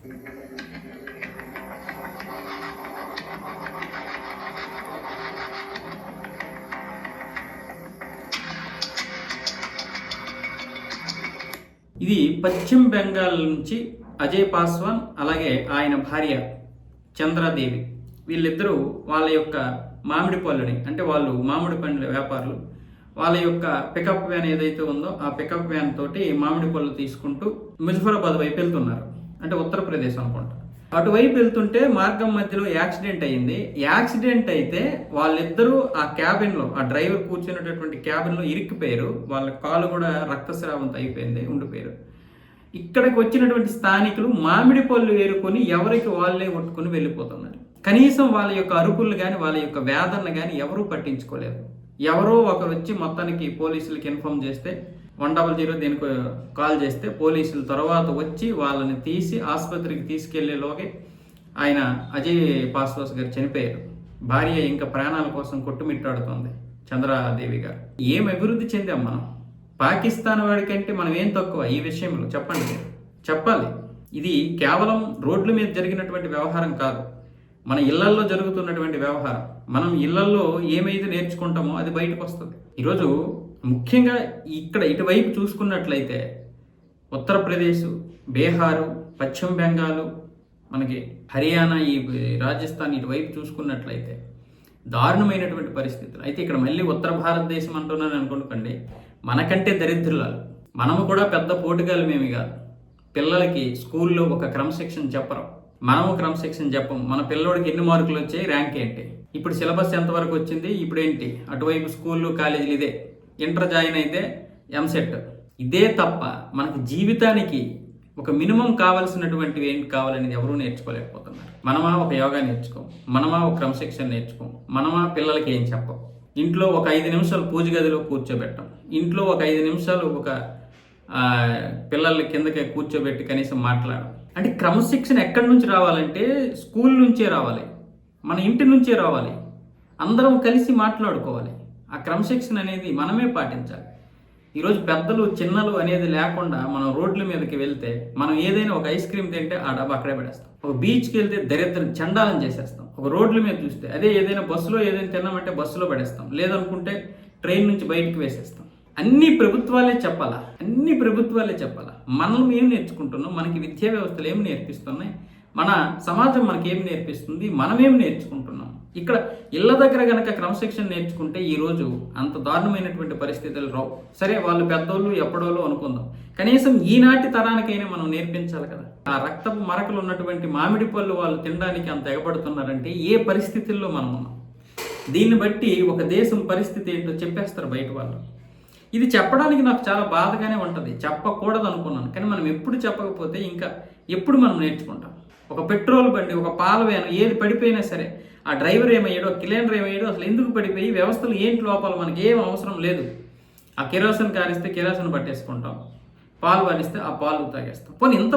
ఇది పశ్చిమ బెంగాల్ నుంచి అజయ్ పాస్వాన్ అలాగే ఆయన భార్య చంద్రాదేవి వీళ్ళిద్దరూ వాళ్ళ యొక్క మామిడి పళ్ళని, అంటే వాళ్ళు మామిడి పండ్ల వ్యాపారులు, వాళ్ళ యొక్క పికప్ వ్యాన్ ఏదైతే ఉందో ఆ పికప్ వ్యాన్ తోటి మామిడి పళ్ళు తీసుకుంటూ ముజఫరాబాద్ వైపు వెళ్తున్నారు. అంటే ఉత్తరప్రదేశ్ అనుకుంటా. అటువైపు వెళ్తుంటే మార్గం మధ్యలో యాక్సిడెంట్ అయింది. యాక్సిడెంట్ అయితే వాళ్ళిద్దరూ ఆ క్యాబిన్లో, ఆ డ్రైవర్ కూర్చున్నటువంటి క్యాబిన్లో ఇరిక్కిపోయారు. వాళ్ళ కాలు కూడా రక్తస్రావంతో అయిపోయింది, ఉండిపోయారు. ఇక్కడికి వచ్చినటువంటి స్థానికులు మామిడి పళ్ళు ఏరుకొని ఎవరికి వాళ్ళే కొట్టుకుని వెళ్ళిపోతున్నారు. కనీసం వాళ్ళ యొక్క అరుపులు కానీ వాళ్ళ యొక్క వేదన కానీ ఎవరూ పట్టించుకోలేదు. ఎవరో ఒకరు వచ్చి మొత్తానికి పోలీసులకి ఇన్ఫార్మ్ చేస్తే 100 దీనికి కాల్ చేస్తే పోలీసులు తర్వాత వచ్చి వాళ్ళని తీసి ఆసుపత్రికి తీసుకెళ్లేలోగే ఆయన అజయ్ పాస్వాన్ గారు చనిపోయారు. భార్య ఇంకా ప్రాణాల కోసం కొట్టుమిట్టాడుతోంది చంద్రాదేవి గారు. ఏం అభివృద్ధి చెందాం మనం? పాకిస్తాన్ వాడికంటే మనం ఏం తక్కువ ఈ విషయంలో? చెప్పండి, చెప్పాలి. ఇది కేవలం రోడ్ల మీద జరిగినటువంటి వ్యవహారం కాదు, మన ఇళ్లల్లో జరుగుతున్నటువంటి వ్యవహారం. మనం ఇళ్లల్లో ఏమైతే నేర్చుకుంటామో అది బయటకు వస్తుంది. ఈరోజు ముఖ్యంగా ఇక్కడ ఇటువైపు చూసుకున్నట్లయితే ఉత్తరప్రదేశ్, బీహారు, పశ్చిమ బెంగాల్, మనకి హర్యానా, ఈ రాజస్థాన్ ఇటువైపు చూసుకున్నట్లయితే దారుణమైనటువంటి పరిస్థితులు. అయితే ఇక్కడ మళ్ళీ ఉత్తర భారతదేశం అంటున్నాను అనుకోండి, మనకంటే దరిద్రులాలు. మనము కూడా పెద్ద పోటుగాలు మేమి కాదు. పిల్లలకి స్కూల్లో ఒక క్రమశిక్షణ చెప్పరు, మనము క్రమశిక్షణ చెప్పం. మన పిల్లోడికి ఎన్ని మార్కులు వచ్చాయి, ర్యాంక్ ఏంటి, ఇప్పుడు సిలబస్ ఎంతవరకు వచ్చింది, ఇప్పుడు ఏంటి, అటువైపు స్కూళ్ళు కాలేజీలు ఇదే, ఇంటర్ జాయిన్ అయితే ఎంసెట్ ఇదే తప్ప మనకి జీవితానికి ఒక మినిమం కావాల్సినటువంటివి ఏంటి కావాలనేది ఎవరూ నేర్చుకోలేకపోతున్నారు. మనమా ఒక యోగా నేర్చుకోం, మనమా ఒక క్రమశిక్షణ నేర్చుకోం, మనమా పిల్లలకి ఏం చెప్పం. ఇంట్లో ఒక 5 నిమిషాలు పూజ గదిలో కూర్చోబెట్టం, ఇంట్లో ఒక 5 నిమిషాలు ఒక పిల్లల్ని కిందకి కూర్చోబెట్టి కనీసం మాట్లాడడం. అంటే క్రమశిక్షణ ఎక్కడి నుంచి రావాలంటే స్కూల్ నుంచే రావాలి, మన ఇంటి నుంచే రావాలి. అందరం కలిసి మాట్లాడుకోవాలి. ఆ క్రమశిక్షణ అనేది మనమే పాటించాలి. ఈరోజు పెద్దలు చిన్నలు అనేది లేకుండా మనం రోడ్ల మీదకి వెళ్తే, మనం ఏదైనా ఒక ఐస్ క్రీమ్ తింటే ఆ డబ్బా అక్కడే పడేస్తాం. ఒక బీచ్కి వెళ్తే దరిద్రం చండాలం చేసేస్తాం. ఒక రోడ్ల మీద చూస్తే అదే ఏదైనా బస్సులో ఏదైనా తిన్నామంటే బస్సులో పడేస్తాం, లేదనుకుంటే ట్రైన్ నుంచి బయటకు వేసేస్తాం. అన్ని ప్రభుత్వాలే చెప్పాలా, అన్ని ప్రభుత్వాలే చెప్పాలా. మనం ఏం నేర్చుకుంటున్నాం, మనకి విద్యా వ్యవస్థలు ఏం నేర్పిస్తున్నాయి, మన సమాజం మనకి ఏం నేర్పిస్తుంది, మనం ఏం నేర్చుకుంటున్నాం. ఇక్కడ ఇళ్ళ దగ్గర కనుక క్రమశిక్షణ నేర్చుకుంటే ఈరోజు అంత దారుణమైనటువంటి పరిస్థితులు రావు. సరే, వాళ్ళు పెద్దోళ్ళు ఎప్పుడోళ్ళు అనుకుందాం, కనీసం ఈనాటి తరానికైనా మనం నేర్పించాలి కదా. ఆ రక్తపు మరకలు ఉన్నటువంటి మామిడి పళ్ళు వాళ్ళు తినడానికి అంత ఎగబడుతున్నారంటే ఏ పరిస్థితుల్లో మనం ఉన్నాం. దీన్ని బట్టి ఒక దేశం పరిస్థితి ఏంటో చెప్పేస్తారు బయట వాళ్ళు. ఇది చెప్పడానికి నాకు చాలా బాధగానే ఉంటుంది, చెప్పకూడదు అనుకున్నాను. కానీ మనం ఎప్పుడు చెప్పకపోతే ఇంకా ఎప్పుడు మనం నేర్చుకుంటాం. ఒక పెట్రోల్ బండి, ఒక పాల వ్యాన్ ఏది పడిపోయినా సరే ఆ డ్రైవర్ ఏమయ్యాడో, క్లీనర్ ఏమయ్యాడో, అసలు ఎందుకు పడిపోయి, వ్యవస్థలు ఏంటి లోపాలు మనకి ఏం అవసరం లేదు. ఆ కిరోసిన్ కారిస్తే కిరోసిన్ పట్టేసుకుంటాం, పాలు వాడిస్తే ఆ పాలు తాగేస్తాం. పోనీ ఇంత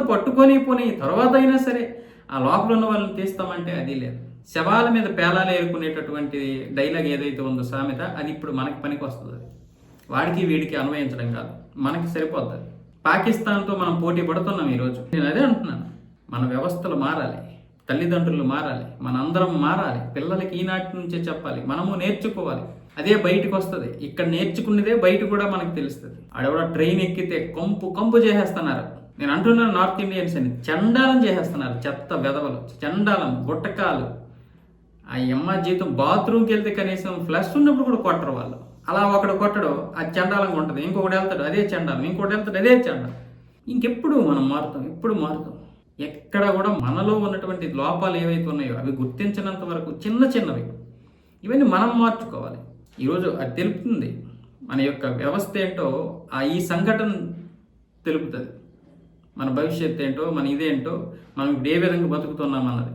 పోనీ తర్వాత అయినా సరే ఆ లోపల ఉన్న వాళ్ళని తీస్తామంటే అది లేదు. శవాల మీద పేలాలు ఏరుకునేటటువంటి డైలాగ్ ఏదైతే ఉందో సామెత, అది ఇప్పుడు మనకి పనికి వస్తుంది. అది వాడికి వీడికి అన్వయించడం కాదు, మనకి సరిపోతుంది. పాకిస్తాన్తో మనం పోటీ పడుతున్నాం ఈరోజు. నేను అదే అంటున్నాను, మన వ్యవస్థలు మారాలి, తల్లిదండ్రులు మారాలి, మనందరం మారాలి. పిల్లలకి ఈనాటి నుంచే చెప్పాలి, మనము నేర్చుకోవాలి. అదే బయటకు వస్తుంది. ఇక్కడ నేర్చుకున్నదే బయట కూడా మనకు తెలుస్తుంది. ఆడెవడో ట్రైన్ ఎక్కితే కంపు చేసేస్తున్నారు. నేను అంటున్నాను, నార్త్ ఇండియన్స్ అని చండాలం చేసేస్తున్నారు. చెత్త వెధవలు, చండాలం, గుట్టకాలు. ఆ అమ్మ జీతం బాత్రూమ్కి వెళ్తే కనీసం ఫ్లష్ ఉన్నప్పుడు కూడా కొట్టరు వాళ్ళు. అలా ఒకడు కొట్టడు, అది చండాలంగా ఉంటుంది. ఇంకొకటి వెళ్తాడు, అదే చండాలం. ఇంకొకటి వెళ్తాడు, అదే చండాలం. ఇంకెప్పుడు మనం మారుతాం, ఎప్పుడు మారుతాం? ఎక్కడ కూడా మనలో ఉన్నటువంటి లోపాలు ఏవైతే ఉన్నాయో అవి గుర్తించినంత వరకు చిన్నవి ఇవన్నీ మనం మార్చుకోవాలి. ఈరోజు అది తెలుపుతుంది మన యొక్క వ్యవస్థ ఏంటో. ఈ సంఘటన తెలుపుతుంది మన భవిష్యత్తు ఏంటో, మన ఇదేంటో, మనం ఏ విధంగా బతుకుతున్నాం అన్నది.